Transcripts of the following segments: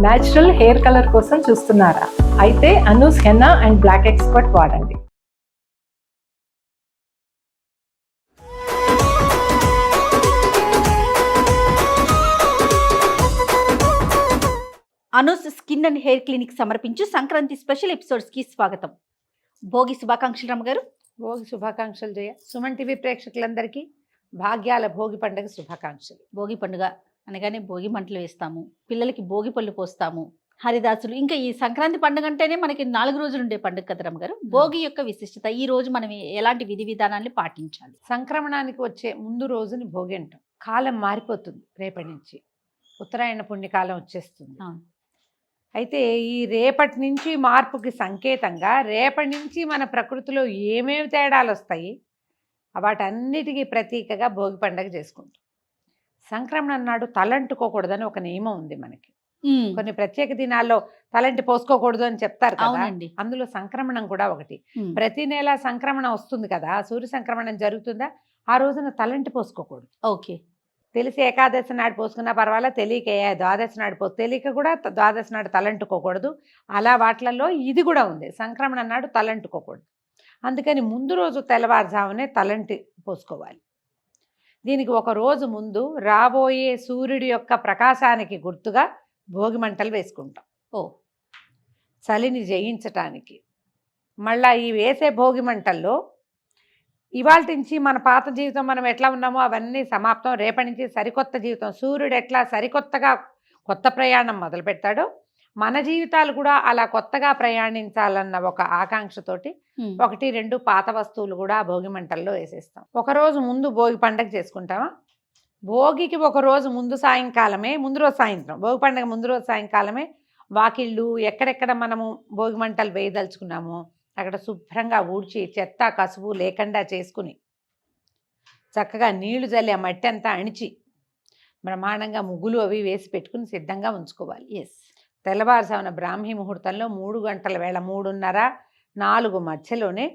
Natural hair colour కోసం చూస్తున్నారా? అయితే Anoo's henna and black expert వాడండి. Anoo's skin and hair clinic సమర్పించు సంక్రాంతి స్పెషల్ ఎపిసోడ్స్కి స్వాగతం. భోగి శుభాకాంక్షలు రమ్మగారు. భోగి శుభాకాంక్షలు జయ. సుమన్ టీవీ ప్రేక్షకులందరికీ భాగ్యాల భోగి పండుగ శుభాకాంక్షలు. భోగి పండుగ అనగానే భోగి మంటలు వేస్తాము, పిల్లలకి భోగి పళ్ళు పోస్తాము, హరిదాసులు. ఇంకా ఈ సంక్రాంతి పండుగ అంటేనే మనకి 4 రోజులు ఉండే పండుగ కదా రమ్మగారు. భోగి యొక్క విశిష్టత, ఈ రోజు మనం ఎలాంటి విధి విధానాన్ని పాటించాలి? సంక్రమణానికి వచ్చే ముందు రోజుని భోగి అంటాం. కాలం మారిపోతుంది, రేపటి నుంచి ఉత్తరాయణ పుణ్యకాలం వచ్చేస్తుంది. అయితే ఈ రేపటి నుంచి మార్పుకి సంకేతంగా రేపటి నుంచి మన ప్రకృతిలో ఏమేమి తేడాలు వస్తాయి, వాటన్నిటికీ ప్రతీకగా భోగి పండుగ చేసుకుంటాం. సంక్రమణం నాడు తలంటుకోకూడదని ఒక నియమం ఉంది మనకి. కొన్ని ప్రత్యేక దినాల్లో తలంటి పోసుకోకూడదు అని చెప్తారు కదా, అందులో సంక్రమణం కూడా ఒకటి. ప్రతి నెల సంక్రమణం వస్తుంది కదా, సూర్య సంక్రమణం జరుగుతుందా, ఆ రోజున తలంటి పోసుకోకూడదు. ఓకే. తెలిసి ఏకాదశి నాడు పోసుకున్నా పర్వాలేదు, తెలియక ద్వాదశి నాడు తెలియక కూడా ద్వాదశి నాడు తలంటుకోకూడదు. అలా వాటిలలో ఇది కూడా ఉంది, సంక్రమణ నాడు తలంటుకోకూడదు. అందుకని ముందు రోజు తెల్లవారుజామునే తలంటి పోసుకోవాలి. దీనికి ఒక రోజు ముందు రాబోయే సూర్యుడి యొక్క ప్రకాశానికి గుర్తుగా భోగి మంటలు వేసుకుంటాం. చలిని జయించటానికి. మళ్ళీ ఈ వేసే భోగి మంటల్లో ఇవాళ నుంచి మన పాత జీవితం మనం ఎట్లా ఉన్నామో అవన్నీ సమాప్తం. రేపటి నుంచి సరికొత్త జీవితం. సూర్యుడు ఎట్లా సరికొత్తగా కొత్త ప్రయాణం మొదలు పెడతాడో, మన జీవితాలు కూడా అలా కొత్తగా ప్రయాణించాలన్న ఒక ఆకాంక్షతోటి 1-2 పాత వస్తువులు కూడా భోగి మంటల్లో వేసేస్తాం. ఒకరోజు ముందు భోగి పండుగ చేసుకుంటామా, భోగికి ఒక రోజు ముందు సాయంకాలమే, ముందు రోజు సాయంత్రం, భోగి పండుగ ముందు రోజు సాయంకాలమే వాకిళ్ళు ఎక్కడెక్కడ మనము భోగి మంటలు వేయదలుచుకున్నామో అక్కడ శుభ్రంగా ఊడ్చి చెత్త కసువు లేకుండా చేసుకుని చక్కగా నీళ్లు జల్లి ఆ మట్టి అంతా అణిచి బ్రహ్మాండంగా ముగ్గులు అవి వేసి పెట్టుకుని సిద్ధంగా ఉంచుకోవాలి. తెల్లవారుజామున బ్రాహ్మీ ముహూర్తంలో 3 గంటల వేళ 3:30-4 మధ్యలోనే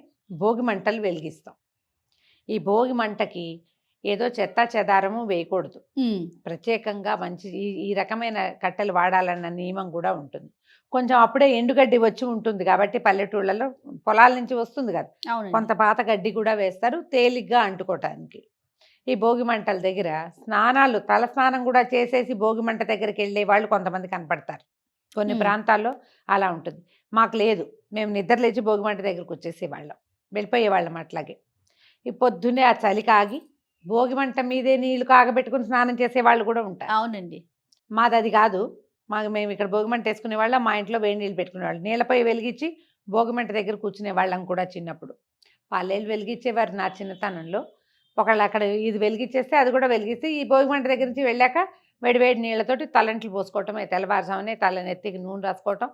భోగి మంటలు వెలిగిస్తాం. ఈ భోగి మంటకి ఏదో చెత్త చెదారము వేయకూడదు. ప్రత్యేకంగా మంచి ఈ రకమైన కట్టెలు వాడాలన్న నియమం కూడా ఉంటుంది. కొంచెం అప్పుడే ఎండుగడ్డి వచ్చి ఉంటుంది కాబట్టి పల్లెటూళ్ళలో పొలాల నుంచి వస్తుంది కదా, కొంత పాత గడ్డి కూడా వేస్తారు తేలిగ్గా అంటుకోవటానికి. ఈ భోగి మంటల దగ్గర స్నానాలు, తల స్నానం కూడా చేసేసి భోగి మంట దగ్గరికి వెళ్ళే వాళ్ళు కొంతమంది కనపడతారు. కొన్ని ప్రాంతాల్లో అలా ఉంటుంది. మాకు లేదు, మేము నిద్ర లేచి భోగి మంట దగ్గరకు వచ్చేసేవాళ్ళం, వెళ్ళిపోయేవాళ్ళం. అట్లాగే ఈ పొద్దున్నే ఆ చలి కాగి భోగి మంట మీదే నీళ్లు కాగబెట్టుకుని స్నానం చేసేవాళ్ళు కూడా ఉంటారు. అవునండి. మాది అది కాదు. మేము ఇక్కడ భోగిమంట వేసుకునే వాళ్ళం, మా ఇంట్లో వేడి నీళ్ళు పెట్టుకునేవాళ్ళు. నీళ్ళపై వెలిగించి భోగిమంట దగ్గర కూర్చునే వాళ్ళం కూడా చిన్నప్పుడు. పాలేళ్ళు వెలిగించేవారు నా చిన్నతనంలో. ఒకళ్ళు అక్కడ ఇది వెలిగించేస్తే అది కూడా వెలిగిస్తే ఈ భోగిమంట దగ్గర నుంచి వెళ్ళాక వేడి నీళ్ళతోటి తలంట్లు పోసుకోవటం, తెల్లవారుజామునే తలనెత్తికి నూనె రాసుకోవటం,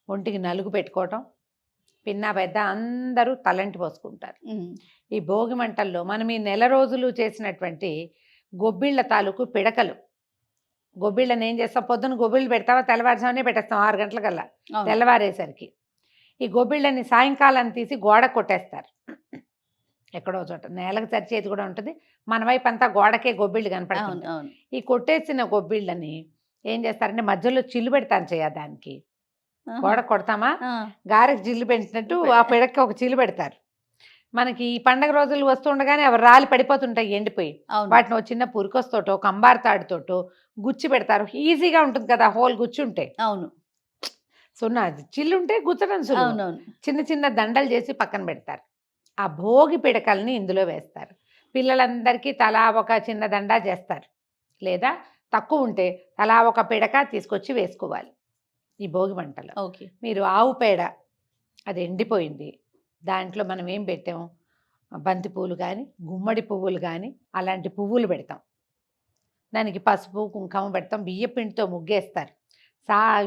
ఒంటికి నలుగు పెట్టుకోవటం, పిన్నా పెద్ద అందరూ తలంటి పోసుకుంటారు. ఈ భోగి మంటల్లో మనం ఈ నెల రోజులు చేసినటువంటి గొబ్బిళ్ళ తాలూకు పిడకలు, గొబ్బిళ్ళని ఏం చేస్తాం, పొద్దున్న గొబ్బిళ్ళు పెడతావా, తెల్లవారుజామునే పెట్టేస్తాం 6 గంటలకల్లా. తెల్లవారేసరికి ఈ గొబ్బిళ్ళని సాయంకాలం తీసి గోడ కొట్టేస్తారు. ఎక్కడో చోట నేలకు చరిచేది కూడా ఉంటుంది, మన వైపు అంతా గోడకే గొబ్బిళ్ళు కనపడుతుంది. ఈ కొట్టేసిన గొబ్బిళ్ళని ఏం చేస్తారంటే మధ్యలో చిల్లు పెడతాను దానికి. గోడ కొడతామా, గారెకి చిల్లు పెంచినట్టు ఆ పిడక్కి ఒక చిల్లు పెడతారు. మనకి ఈ పండగ రోజులు వస్తుండగానే అవి రాలి పడిపోతుంటాయి ఎండిపోయి. వాటిని ఒక చిన్న పురికొస్తోటో కంబార్ తాడుతోటో గుచ్చి పెడతారు. ఈజీగా ఉంటుంది కదా, హోల్ గుచ్చి ఉంటే. అవును. అది చిల్లు ఉంటే గుచ్చడం సులువు. చిన్న చిన్న దండలు చేసి పక్కన పెడతారు. ఆ భోగి పిడకల్ని ఇందులో వేస్తారు. పిల్లలందరికీ తలా ఒక చిన్న దండా చేస్తారు, లేదా తక్కువ ఉంటే తలా ఒక పిడక తీసుకొచ్చి వేసుకోవాలి ఈ భోగి మంటలో. మీరు ఆవు పేడ అది ఎండిపోయింది, దాంట్లో మనం ఏం పెట్టాము, బంతి పువ్వులు కానీ గుమ్మడి పువ్వులు కానీ అలాంటి పువ్వులు పెడతాం. దానికి పసుపు కుంకుమ పెడతాం, బియ్య పిండితో ముగ్గేస్తారు.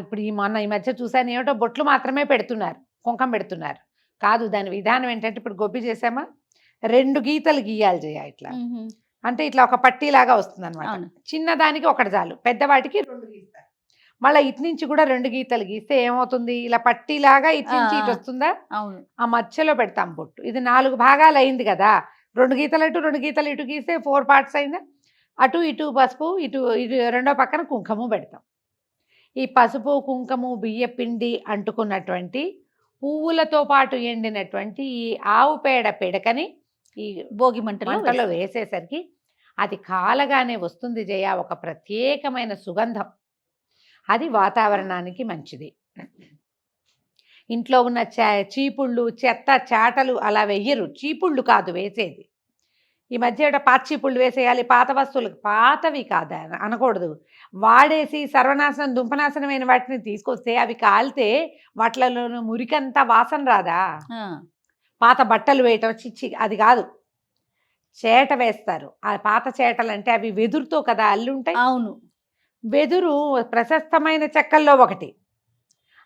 ఇప్పుడు ఈ మధ్య చూసాను ఏమిటో బొట్లు మాత్రమే పెడుతున్నారు, కుంకుమ పెడుతున్నారు. కాదు, దాని విధానం ఏంటంటే ఇప్పుడు గొబ్బి చేసామా 2 గీతలు గీయాలి చేయ ఇట్లా. అంటే ఇట్లా ఒక పట్టీలాగా వస్తుంది అనమాట. చిన్నదానికి ఒకటి చాలు, పెద్దవాటికి 2 గీస్తారు. మళ్ళీ ఇటు నుంచి కూడా 2 గీతలు గీస్తే ఏమవుతుంది, ఇలా పట్టీలాగా ఇటు నుంచి ఇటు వస్తుందా. ఆ మధ్యలో పెడతాం బొట్టు. ఇది 4 భాగాలు అయింది కదా, 2 గీతలు అటు 2 గీతలు ఇటు గీస్తే 4 పార్ట్స్ అయిందా. అటు ఇటు పసుపు, ఇటు రెండో పక్కన కుంకుమ పెడతాం. ఈ పసుపు కుంకుమ బియ్యపిండి అంటుకున్నటువంటి పువ్వులతో పాటు ఎండినటువంటి ఈ ఆవు పేడ పిడకని ఈ భోగి మంటలో మంటలో వేసేసరికి అది కాలగానే వస్తుంది జయ ఒక ప్రత్యేకమైన సుగంధం. అది వాతావరణానికి మంచిది. ఇంట్లో ఉన్న చీపుళ్ళు చెత్త చాటలు అలా వెయ్యరు, చీపుళ్ళు కాదు వేసేది. ఈ మధ్య పాత చీపుళ్ళు వేసేయాలి, పాత వస్తువులు, పాతవి కాదు అనకూడదు. వాడేసి సర్వనాశనం దుంపనాశనమైన వాటిని తీసుకొస్తే అవి కాలితే వాటిలోని మురికంతా వాసన రాదా? పాత బట్టలు వేయటం చిచ్చి అది కాదు, చేట వేస్తారు. ఆ పాత చేటలు అంటే అవి వెదురుతో కదా అల్లుంటాయి. అవును, వెదురు ప్రశస్తమైన చెక్కల్లో ఒకటి.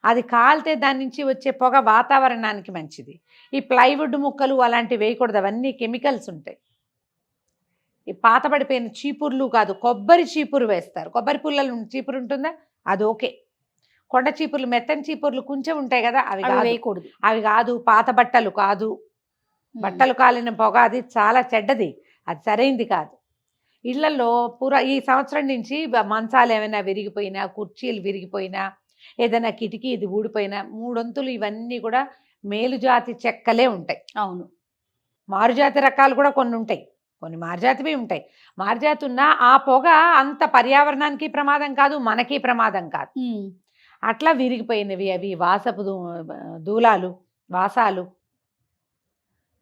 అది కాలితే దాని నుంచి వచ్చే పొగ వాతావరణానికి మంచిది. ఈ ప్లైవుడ్ ముక్కలు అలాంటివి వేయకూడదు, అవన్నీ కెమికల్స్ ఉంటాయి. ఈ పాత పడిపోయిన చీపుర్లు కాదు, కొబ్బరి చీపురు వేస్తారు. కొబ్బరి పుల్లలు చీపురు ఉంటుందా, అది ఓకే. కొండ చీపుర్లు మెత్తని చీపుర్లు కొంచెం ఉంటాయి కదా, అవి వేయకూడదు. అవి కాదు. పాత బట్టలు కాదు, బట్టలు కాలిన పొగ అది చాలా చెడ్డది, అది సరైంది కాదు. ఇళ్లలో ఈ సంవత్సరం నుంచి మంచాలు ఏమైనా విరిగిపోయినా, కుర్చీలు విరిగిపోయినా, ఏదైనా కిటికీ ఇది ఊడిపోయినా, 3/4 ఇవన్నీ కూడా మేలుజాతి చెక్కలే ఉంటాయి. అవును, మారుజాతి రకాలు కూడా కొన్ని ఉంటాయి, కొన్ని మారుజాతివి ఉంటాయి. మారుజాతి ఉన్నా ఆ పొగ అంత పర్యావరణానికి ప్రమాదం కాదు, మనకి ప్రమాదం కాదు. అట్లా విరిగిపోయినవి అవి వాసపు దూలాలు, వాసాలు,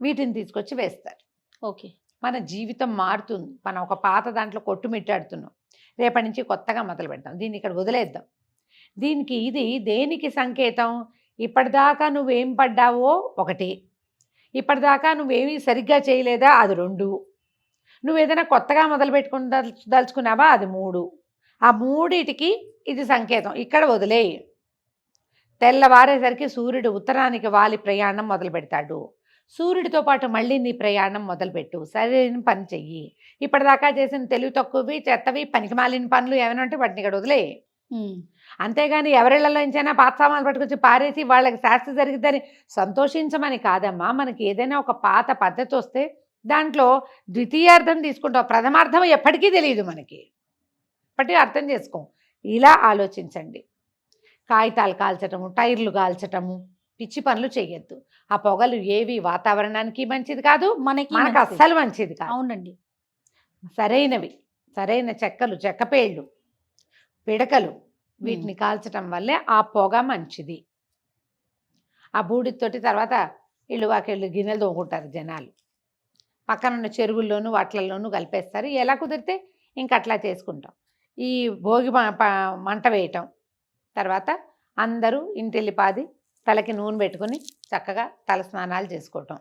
వీటిని తీసుకొచ్చి వేస్తారు. ఓకే, మన జీవితం మారుతుంది. మనం ఒక పాత దాంట్లో కొట్టుమిట్టాడుతున్నాం, రేపటి నుంచి కొత్తగా మొదలు పెడతాం. దీన్ని ఇక్కడ వదిలేద్దాం. దీనికి ఇది దేనికి సంకేతం? ఇప్పటిదాకా నువ్వేం పడ్డావో 1, ఇప్పటిదాకా నువ్వేమీ సరిగ్గా చేయలేదా అది 2, నువ్వేదైనా కొత్తగా మొదలు పెట్టుకుని దలుచుకున్నావా అది 3. ఆ 3టికి ఇది సంకేతం. ఇక్కడ వదిలేయి. తెల్లవారేసరికి సూర్యుడు ఉత్తరానికి వాలి ప్రయాణం మొదలు పెడతాడు. సూర్యుడితో పాటు మళ్ళీ నీ ప్రయాణం మొదలుపెట్టు. సరైన పని చెయ్యి. ఇప్పటిదాకా చేసిన తెలివి తక్కువవి, చెత్తవి, పనికిమాలిన పనులు ఏమైనా ఉంటే వాటిని ఇక్కడ వదిలేయి. అంతేగాని ఎవరిళ్లలో నుంచైనా పాత సామాన్లు పట్టుకొచ్చి పారేసి వాళ్ళకి శాస్తి జరిగిద్దని సంతోషించమని కాదమ్మా. మనకి ఏదైనా ఒక పాత పద్ధతి వస్తే దాంట్లో ద్వితీయార్థం తీసుకుంటాం, ప్రథమార్థం ఎప్పటికీ తెలియదు మనకి. ఇప్పటికీ అర్థం చేసుకో. ఇలా ఆలోచించండి. కాగితాలు కాల్చటము, టైర్లు కాల్చటము, పిచ్చి పనులు చేయొద్దు. ఆ పొగలు ఏవి వాతావరణానికి మంచిది కాదు, మనకి అస్సలు మంచిది కాదు. అవునండి, సరైనవి, సరైన చెక్కలు, చెక్కపేళ్ళు, పిడకలు, వీటిని కాల్చటం వల్లే ఆ పొగ మంచిది. ఆ బూడితోటి తర్వాత ఇళ్ళు వాకిళ్ళు గిన్నెలు తోముకుంటారు జనాలు. పక్కనున్న చెరువుల్లోనూ వాటిల్లోనూ కలిపేస్తారు. ఎలా కుదిరితే ఇంక అట్లా చేసుకుంటాం. ఈ భోగి మంట వేయటం తర్వాత అందరూ ఇంటిల్లిపాది తలకి నూనె పెట్టుకుని చక్కగా తల స్నానాలు చేసుకోవటం,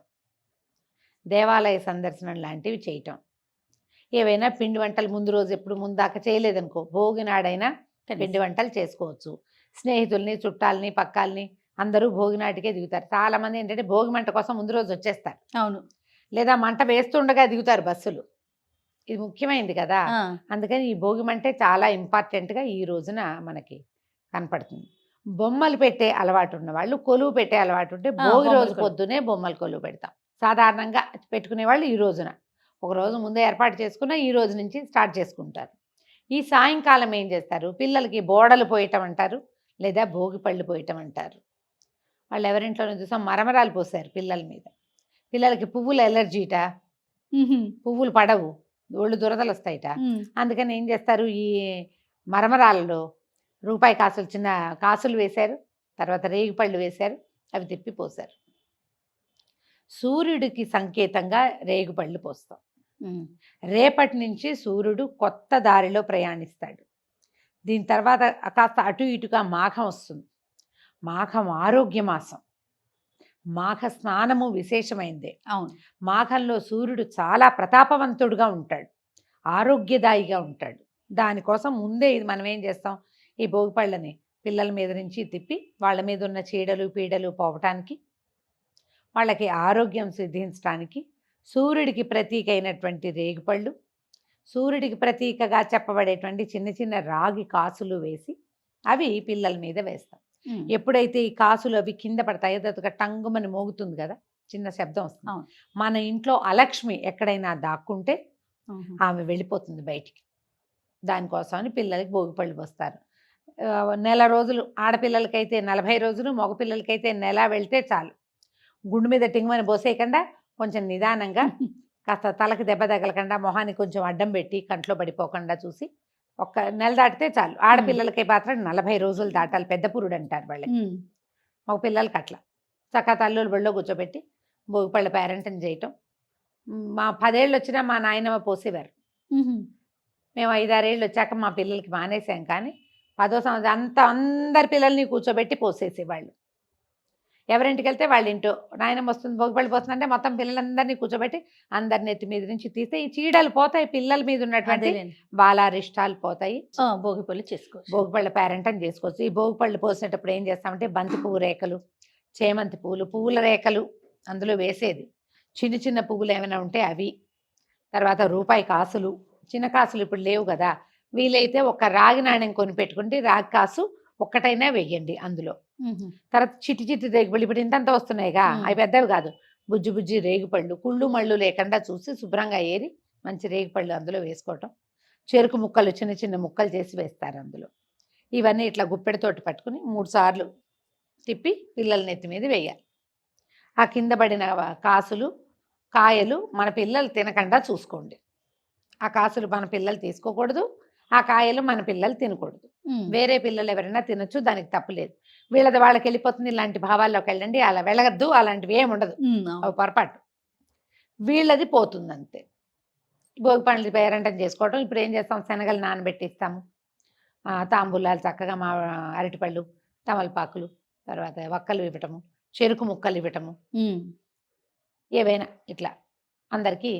దేవాలయ సందర్శనం లాంటివి చేయటం. ఏవైనా పిండి వంటలు ముందు రోజు ఎప్పుడు ముందాక చేయలేదనుకో, భోగి నాడైనా పిండి వంటలు చేసుకోవచ్చు. స్నేహితుల్ని, చుట్టాలని, పక్కాలని అందరూ భోగి నాటికే దిగుతారు. చాలామంది ఏంటంటే భోగి మంట కోసం ముందు రోజు వచ్చేస్తారు. అవును, లేదా మంట వేస్తుండగా దిగుతారు బస్సులు. ఇది ముఖ్యమైనది కదా. అందుకని ఈ భోగి మంటే చాలా ఇంపార్టెంట్గా ఈ రోజున మనకి కనపడుతుంది. బొమ్మలు పెట్టే అలవాటు ఉన్న వాళ్ళు, కొలువు పెట్టే అలవాటు ఉంటే భోగి రోజు పొద్దునే బొమ్మలు కొలువు పెడతాం. సాధారణంగా పెట్టుకునే వాళ్ళు ఈ రోజున ఒక రోజు ముందే ఏర్పాటు చేసుకున్న ఈ రోజు నుంచి స్టార్ట్ చేసుకుంటారు. ఈ సాయంకాలం ఏం చేస్తారు? పిల్లలకి బోడలు పోయటం అంటారు, లేదా భోగి పళ్ళు పోయటం అంటారు. వాళ్ళు ఎవరింట్లోనే చూసాం మరమరాలు పోసారు పిల్లల మీద. పిల్లలకి పువ్వులు ఎలర్జీట, పువ్వులు పడవు, ఒళ్ళు దురదలు వస్తాయిట. అందుకని ఏం చేస్తారు? ఈ మరమరాలలో రూపాయి కాసులు, చిన్న కాసులు వేశారు, తర్వాత రేగిపళ్ళు వేశారు, అవి తిప్పి పోశారు. సూర్యుడికి సంకేతంగా రేగుపళ్ళు పోస్తాం. రేపటి నుంచి సూర్యుడు కొత్త దారిలో ప్రయాణిస్తాడు. దీని తర్వాత కాస్త అటు ఇటుగా మాఘం వస్తుంది. మాఘం ఆరోగ్య మాసం. మాఘ స్నానము విశేషమైందే. అవును, మాఘంలో సూర్యుడు చాలా ప్రతాపవంతుడుగా ఉంటాడు, ఆరోగ్యదాయిగా ఉంటాడు. దానికోసం ముందే ఇది మనం ఏం చేస్తాం? ఈ భోగిపళ్ళని పిల్లల మీద నుంచి తిప్పి వాళ్ళ మీద ఉన్న చీడలు పీడలు పోవటానికి, వాళ్ళకి ఆరోగ్యం సిద్ధించడానికి సూర్యుడికి ప్రతీక అయినటువంటి రేగిపళ్ళు, సూర్యుడికి ప్రతీకగా చెప్పబడేటువంటి చిన్న చిన్న రాగి కాసులు వేసి అవి పిల్లల మీద వేస్తాం. ఎప్పుడైతే ఈ కాసులు అవి కింద పడతాయో అది టంగుమని మోగుతుంది కదా, చిన్న శబ్దం వస్తుంది. మన ఇంట్లో అలక్ష్మి ఎక్కడైనా దాక్కుంటే ఆమె వెళ్ళిపోతుంది బయటికి. దానికోసమని పిల్లలకి భోగిపళ్ళు పోస్తారు. నెల రోజులు ఆడపిల్లలకైతే 40 రోజులు, మగపిల్లలకైతే నెల వెళ్తే చాలు. గుండు మీద టింగమని పోసేయకుండా కొంచెం నిదానంగా కాస్త తలకి దెబ్బ తగలకుండా మొహానికి కొంచెం అడ్డం పెట్టి కంట్లో పడిపోకుండా చూసి ఒక్క నెల దాటితే చాలు. ఆడపిల్లలకి మాత్రం 40 రోజులు దాటాలి, పెద్ద పురుడు అంటారు వాళ్ళకి. మగ పిల్లలకి అట్లా చక్కగా తల్లులు బళ్ళో కూర్చోబెట్టి భోగిపళ్ళ పేరెంటం చేయటం. మా 10 ఏళ్ళు వచ్చినా మా నాయనమ్మ పోసేవారు. మేము 5-6 ఏళ్ళు వచ్చాక మా పిల్లలకి మానేసాం, కానీ 10వ సంవత్సరం అందరి పిల్లల్ని కూర్చోబెట్టి పోసేసేవాళ్ళు. ఎవరింటికి వెళ్తే వాళ్ళ ఇంటో నాయనమ్మ వస్తుంది భోగిపళ్ళు పోతుందంటే మొత్తం పిల్లలందరినీ కూర్చోబెట్టి అందరిని ఎత్తి మీద నుంచి తీస్తే ఈ చీడలు పోతాయి, పిల్లల మీద ఉన్నటువంటి బాలారిష్టాలు పోతాయి. భోగిపళ్ళు చేసుకోవచ్చు, భోగిపళ్ళ పేరెంటం చేసుకోవచ్చు. ఈ భోగిపళ్ళు పోసేటప్పుడు ఏం చేస్తామంటే బంతి పువ్వు రేకలు, చేమంతి పువ్వులు, పువ్వుల రేకలు అందులో వేసేది. చిన్న చిన్న పువ్వులు ఏమైనా ఉంటే అవి, తర్వాత రూపాయి కాసులు, చిన్న కాసులు ఇప్పుడు లేవు కదా, వీలైతే ఒక రాగి నాణ్యం కొని పెట్టుకుంటే రాగి కాసు ఒక్కటైనా వెయ్యండి అందులో. తర్వాత చిట్టి చిట్టి రేగుపళ్ళు ఇప్పుడు ఇంతంత వస్తున్నాయిగా, అవి పెద్దవి కాదు, బుజ్జి బుజ్జి రేగుపళ్ళు, కుళ్ళు మళ్ళు లేకుండా చూసి శుభ్రంగా ఏరి మంచి రేగుపళ్ళు అందులో వేసుకోవటం. చెరుకు ముక్కలు చిన్న చిన్న ముక్కలు చేసి వేస్తారు అందులో. ఇవన్నీ ఇట్లా గుప్పెడితోటి పట్టుకుని 3 సార్లు తిప్పి పిల్లల నెత్తి మీద వేయాలి. ఆ కింద పడిన కాసులు కాయలు మన పిల్లలు తినకుండా చూసుకోండి. ఆ కాసులు మన పిల్లలు తీసుకోకూడదు, ఆ కాయలు మన పిల్లలు తినకూడదు. వేరే పిల్లలు ఎవరైనా తినొచ్చు, దానికి తప్పులేదు. వీళ్ళది వాళ్ళకి వెళ్ళిపోతుంది, ఇలాంటి భావాల్లోకి వెళ్ళండి, అలా వెళ్ళగద్దు, అలాంటివి ఏమి ఉండదు, అవి పొరపాటు. వీళ్ళది పోతుంది అంతే. భోగి పండ్లు పేరంటం చేసుకోవటం. ఇప్పుడు ఏం చేస్తాం, శనగలు నానబెట్టిస్తాము, తాంబూలాలు చక్కగా మా అరటిపళ్ళు, తమలపాకులు, తర్వాత వక్కలు ఇవ్వటము, చెరుకు ముక్కలు ఇవ్వటము, ఏవైనా ఇట్లా అందరికీ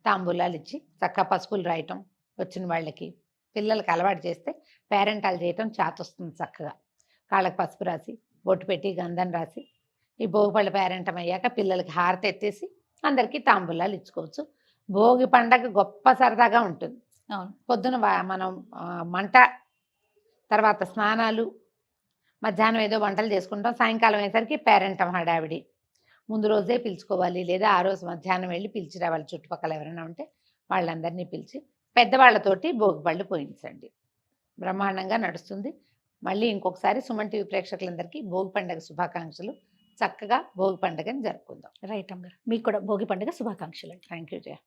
తాంబూలాలు ఇచ్చి చక్కగా పసుపులు రాయటం. వచ్చిన వాళ్ళకి పిల్లలకి అలవాటు చేస్తే పేరెంటాలు చేయటం చేతొస్తుంది. చక్కగా కాళ్ళకి పసుపు రాసి బొట్టు పెట్టి గంధం రాసి ఈ భోగిపళ్ళ పేరెంటం అయ్యాక పిల్లలకి హారతి ఎత్తేసి అందరికీ తాంబూలాలు ఇచ్చుకోవచ్చు. భోగి పండగ గొప్ప సరదాగా ఉంటుంది. పొద్దున మనం మంట, తర్వాత స్నానాలు, మధ్యాహ్నం ఏదో వంటలు చేసుకుంటాం, సాయంకాలం అయ్యేసరికి పేరెంటం హడావిడి. ముందు రోజే పిలుచుకోవాలి, లేదా ఆ రోజు మధ్యాహ్నం వెళ్ళి పిలిచి రావాలి. చుట్టుపక్కల ఎవరైనా ఉంటే వాళ్ళందరినీ పిలిచి పెద్దవాళ్ళతోటి భోగిపళ్ళు పోయించండి. బ్రహ్మాండంగా నడుస్తుంది. మళ్ళీ ఇంకొకసారి సుమన్ టీవీ ప్రేక్షకులందరికీ భోగి పండుగ శుభాకాంక్షలు. చక్కగా భోగి పండుగని జరుపుకుందాం. రైట్ అమ్మ, మీకు కూడా భోగి పండుగ శుభాకాంక్షలు. Thank you Jaya.